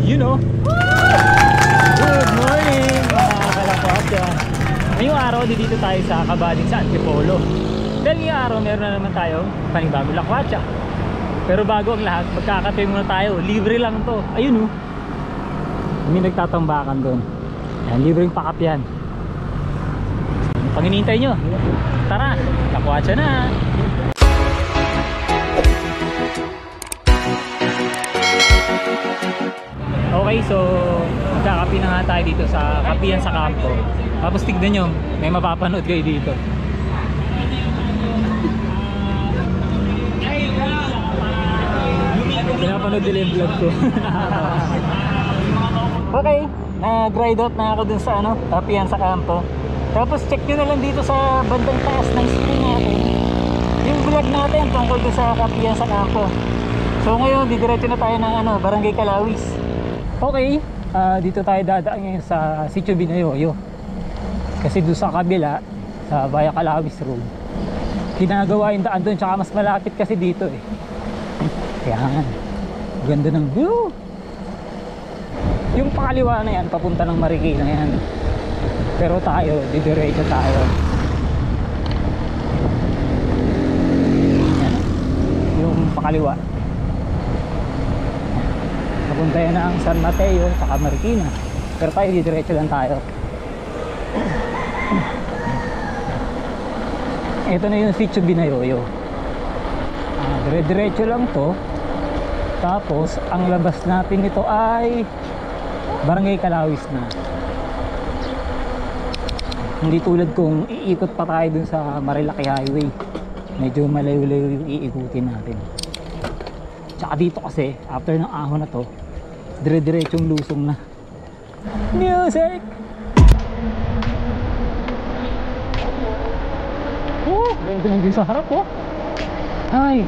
You know. Good morning mga kalapatya. Ngayong araw dito tayo sa Cabaling sa Antipolo. Dahil ngayong araw meron na naman tayong panibagong lakwatsa. Pero bago ang lahat, magkakape muna tayo. Libre lang to. Ayun oh. May nagtatambakan doon. Ayan, libreng pakapyan. Pag hinihintay nyo, tara, lakwatsa na. Okay, so magkakape na nga tayo dito sa kapihan sa kampo. Tapos tignan nyo, may mapapanood kayo dito. Pinapanood nila yung vlog ko. Okay, nag-ride out na ako dun sa kapihan sa kampo. Tapos check nyo na lang dito sa bandang taas ng screen natin yung vlog natin tungkol dun sa kapihan sa kampo. So ngayon, didiretso na tayo ng Barangay Calawis. Okay, dito tayo dadaan ngayon sa Sitio Binayoyo. Kasi doon sa kabila, sa Via Calawis Road, ginagawa yung daan doon, tsaka mas malapit kasi dito eh. Yan, ganda ng view. Yung pakaliwa na yan, papunta ng Marikina yan. Pero tayo, didiretso tayo. Yan, yung pakaliwa. Papunta yan ang San Mateo saka Marikina. Pero tayo didiretso lang tayo. Ito na yung Sitio Binayoyo. Dire-diretso lang to. Tapos ang labas natin nito ay Barangay Calawis na. Hindi tulad kung iikot pa tayo dun sa Marilaki Highway. Medyo malayo-layo yung iikutin natin. Tsaka dito kasi after ng ahon na to, dire-diretsong lusong na. Music! Oh, ganda ng view sa harap oh. Ay!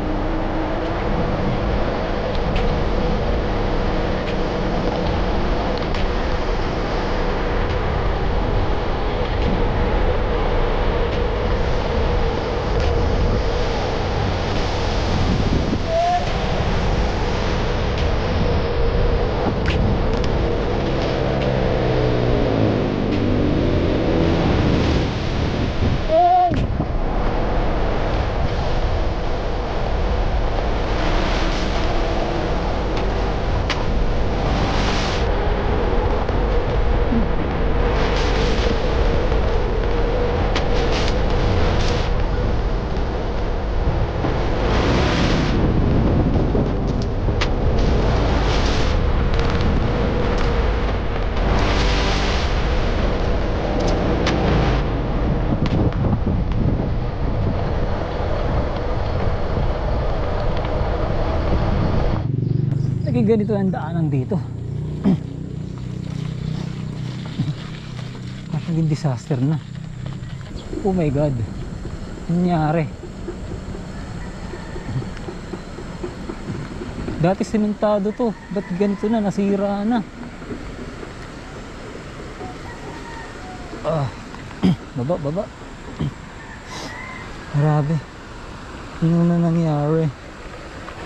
Ganito ang daanan dito. Naging disaster na. Oh my god, nangyari. Dati sementado to, ba't ganito na, nasira na. Baba. Grabe, ano na nangyari?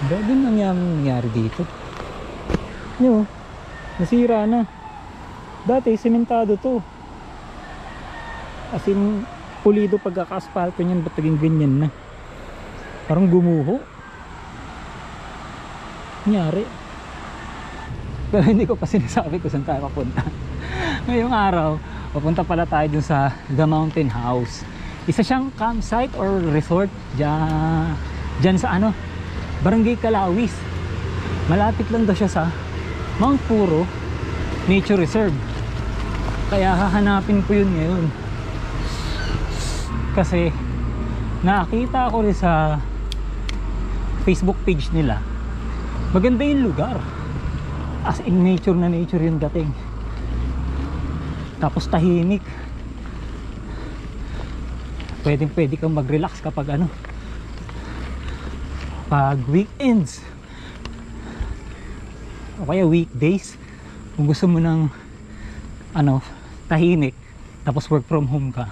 Ba't din nangyari dito? Nyo, nasira na. Dati sementado to. As in pulido pagkaka-asphalto niyan, ba't naging ganyan na? Parang gumuho. Nangyari. Pero hindi ko pa sinasabi kung saan tayo papunta. Ngayong araw, papunta pala tayo dun sa The Mountain House. Isa siyang campsite or resort dyan sa Barangay Calawis. Malapit lang daw siya sa Mount Puro Nature Reserve. Kaya hahanapin ko yun ngayon. Kasi nakita ko rin sa Facebook page nila, maganda yung lugar. As in nature na nature yung dating. Tapos tahimik. Pwede kang mag-relax kapag pag weekends o kaya weekdays, kung gusto mo ng tahimik tapos work from home ka,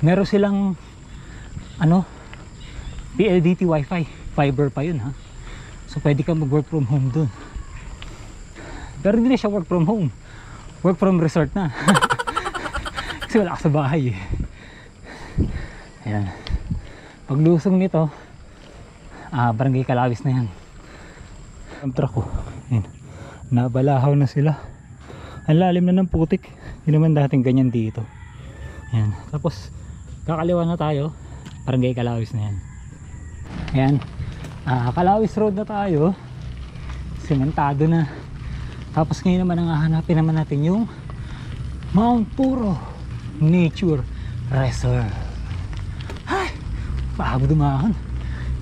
meron silang PLDT wifi, fiber pa yun ha. So pwede ka mag work from home dun. Pero hindi na siya work from home. Work from resort na. Kasi wala ka sa bahay eh. Ayan. Paglusong nito, Barangay Kalawis na yan. Ang truck ko. Ayan. Nabalahaw na sila. Ang lalim na ng putik. Hindi naman dating ganyan dito. Ayan. Tapos kakaliwa na tayo. Barangay Kalawis na yan. Ayan. Kalawis Road na tayo. Sementado na. Tapos ngayon naman ang hahanapin naman natin yung Mount Puro Nature Reserve. Ay, bago dumahan.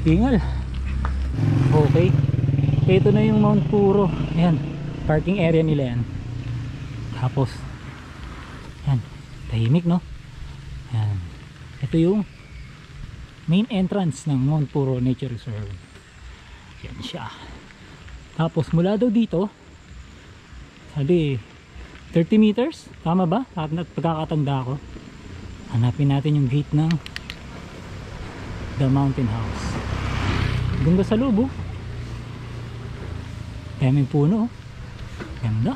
Tingal. Okay. Ito na yung Mount Puro. Ayan, parking area nila yan. Tapos yan, tahimik no. Ayan. Ito yung main entrance ng Mount Puro Nature Reserve. Yan siya. Tapos mula daw dito, sabi 30 meters, tama ba? At pagkakatanda ko, hanapin natin yung gate ng The Mountain House. Ganda sa loob oh. Kaya may puno oh. Ganda.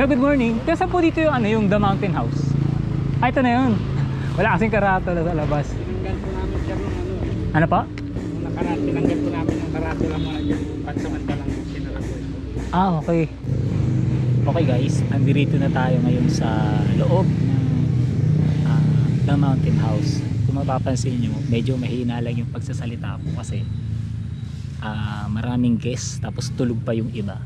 Good morning. Kasi po dito yung, yung The Mountain House. Ay, ito na yun. Wala kasing karatula sa labas. Tinanggal po namin siya ng Ano pa? Nung nakaraan, tinanggal po namin ng karatula muna dyan. Pansamantalang sinara po ito. Okay. Okay guys, nandito na tayo ngayon sa loob ng The Mountain House. Kung mapapansin nyo, medyo mahina lang yung pagsasalita ko kasi maraming guests tapos tulog pa yung iba.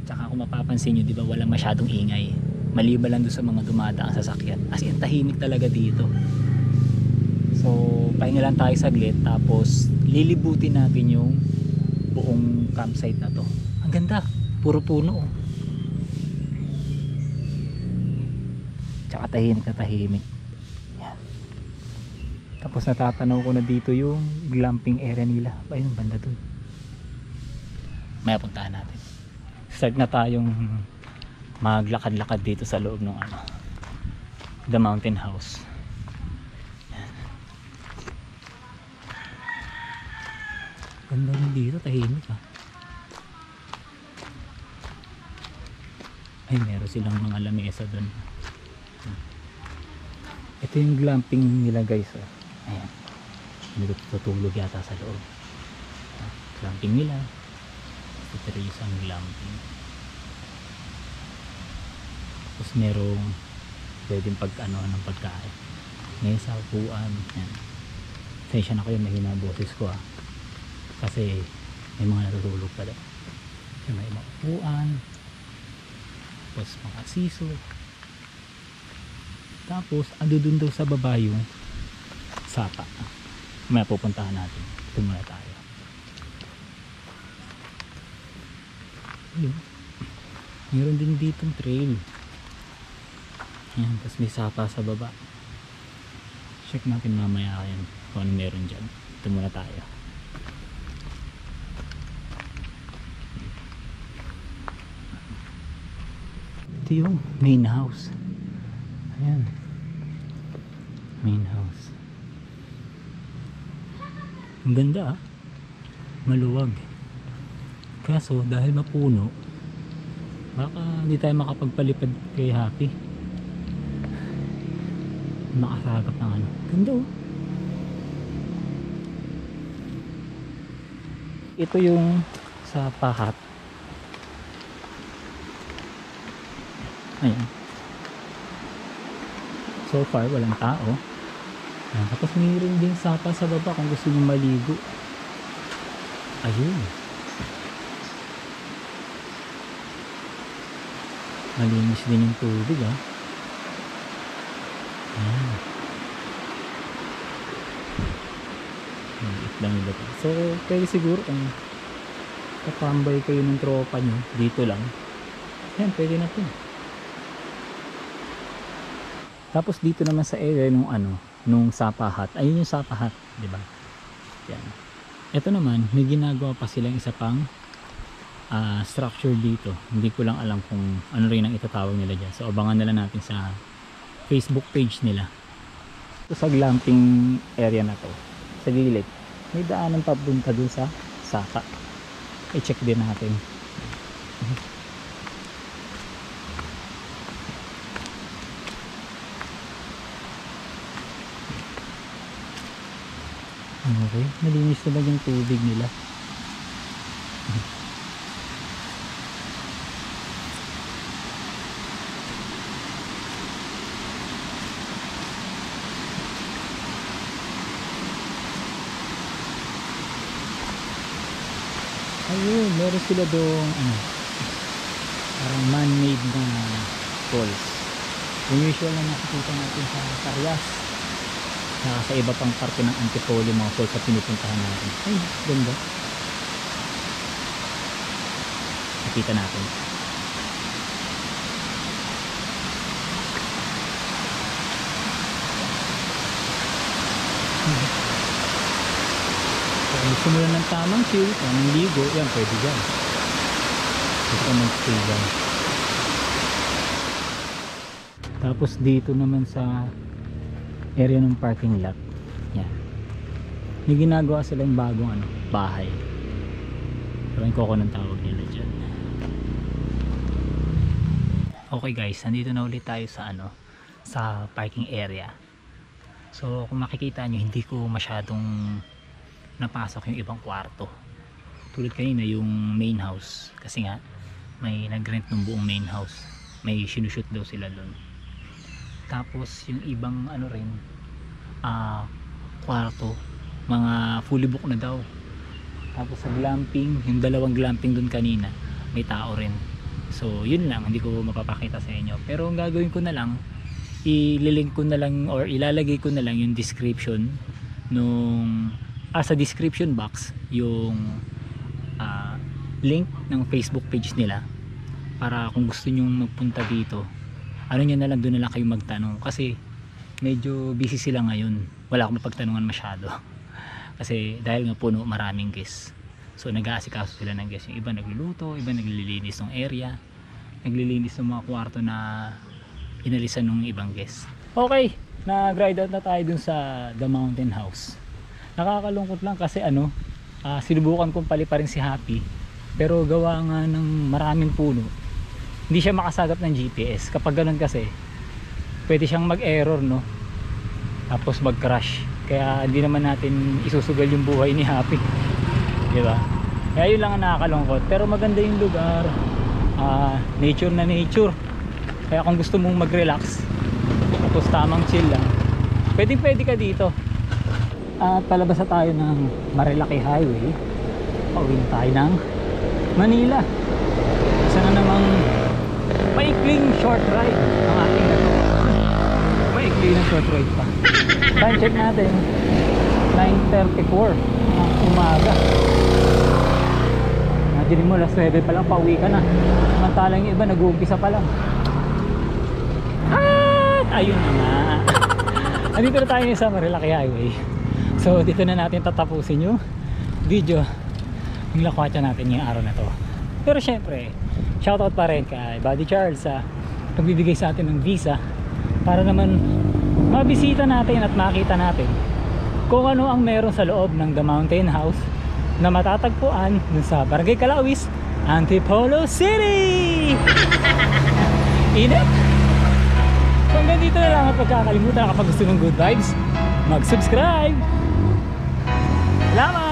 Tsaka kung mapapansin nyo, di ba walang masyadong ingay. Maliban lang doon sa mga dumadaang sasakyan. As in, tahimik talaga dito. So, pahinga lang tayo saglit tapos lilibutin natin yung buong campsite na to. Ang ganda, puro puno oh. Tsaka tahimik na tahimik. Yan. Tapos natatanaw ko na dito yung glamping area nila. Ayun, banda dun. May puntahan natin. Start na tayong maglakad-lakad dito sa loob ng The Mountain House. Yan. Ganda rin dito, tahimik ah. Ay, meron silang mga lamesa dun. Ito yung glamping nila guys oh. Ayan, hindi tutulog yata sa loob. Glamping nila. Ito rin isang glamping. Tapos merong pwedeng ng pagkain. Mesa, upuan. Yan. Sensya na kayo, mahina ang boses ko ah. Kasi may mga natutulog pa daw. May mga upuan. Tapos mga siso. Tapos ando dun daw sa baba yung sapa. May pupuntahan natin. Ito muna tayo. Ayun. Meron din ditong trail. Ayan, tapos may sapa sa baba. Check natin mamaya yan kung ano meron dyan. Ito muna tayo. Ito yung main house. Ayan. Main house. Ang ganda ah. Maluwag. Kaso dahil mapuno, baka hindi tayo makapagpalipad kay Happy. Makasagap ng ganda oh. Ito yung sa pahat. Ayan. So far walang tao. Ayan. Tapos mayroon din sapa sa baba kung gusto nyo maligo. Ayun. Malinis din yung tubig ah. Ayan. Maliit lang nila. So pwede siguro kung katambay kayo ng tropa nyo dito lang. Ayan, pwede na po. Tapos dito naman sa area nung nung Sapa Hut. Ayun yung Sapa Hut, di ba? Yan. Ito naman, may ginagawa pa silang isa pang structure dito. Hindi ko lang alam kung ano rin ang itatawag nila dyan. So abangan nila natin sa Facebook page nila. Ito sa glamping area na to, sa gilid, may daanan papunta dun sa Sapa. I-check din natin. Okay, malinis naman yung tubig nila. Ayun, meron sila doong parang man-made na falls. Yung usual na nakikita natin sa Carias, sa iba pang parte ng Antipolo, mga falls na pinupuntahan natin. Ay, ganda. Nakita natin. Kung gusto mo lang ng tamang chill, tamang ligo, yan, pwede dyan. Gusto ka mag-chill dyan. Tapos dito naman sa area ng parking lot, yan, may ginagawa silang bagong bahay. Parang koko ng tawag nila dyan. Okay guys, nandito na ulit tayo sa sa parking area. So kung makikita nyo, hindi ko masyadong napasok yung ibang kwarto. Tulad kanina yung main house, kasi nga may nag-rent ng buong main house, may sinushoot daw sila doon. Tapos yung ibang rin kwarto, mga fully book na daw. Tapos sa glamping, yung dalawang glamping doon kanina, may tao rin. So yun lang, hindi ko mapapakita sa inyo. Pero ang gagawin ko na lang, ililink ko na lang or ilalagay ko na lang yung description nung sa description box yung link ng Facebook page nila, para kung gusto nyo magpunta dito, nyo na lang, doon na lang kayo magtanong, kasi medyo busy sila ngayon, wala akong mapagtanungan masyado kasi dahil nga puno, maraming guests. So nag-aasikaso sila ng guests, yung iba nagluluto, iba naglilinis ng area, naglilinis ng mga kwarto na inalisan ng ibang guests. Okay, nag-ride out na tayo dun sa The Mountain House. Nakakalungkot lang kasi sinubukan kong paliparin si Happy, pero gawa nga ng maraming puno, hindi siya makasagap ng GPS. Kapag ganun kasi, pwede siyang mag-error, no? Tapos mag-crash. Kaya hindi naman natin isusugal yung buhay ni Happy, diba? Kaya yun lang ang nakakalungkot. Pero maganda yung lugar, nature na nature. Kaya kung gusto mong mag-relax, tapos tamang chill lang, pwede ka dito. At palabas na tayo ng Marilaki Highway, pauwi na tayo ng Manila. Isa na namang maikling short ride ang ating maikling na short ride pa. Time check natin, 9:34 ng umaga. Imagine mo, last 9 pa lang, pauwi ka na. Samantalang yung iba nag-uumpisa pa lang. At ayun na nga, andito na tayo sa Marilaki Highway. So dito na natin tatapusin yung video ng lakwatsa natin ngayong araw na to. Pero syempre, shoutout pa rin kay Buddy Charles sa pagbibigay sa atin ng visa, para naman mabisita natin at makita natin kung ano ang meron sa loob ng The Mountain House na matatagpuan dun sa Barangay Calawis, Antipolo City. Init! So hanggang dito na lang, at pagkakalimutan, kapag gusto ng good vibes, mag-subscribe. Salamat!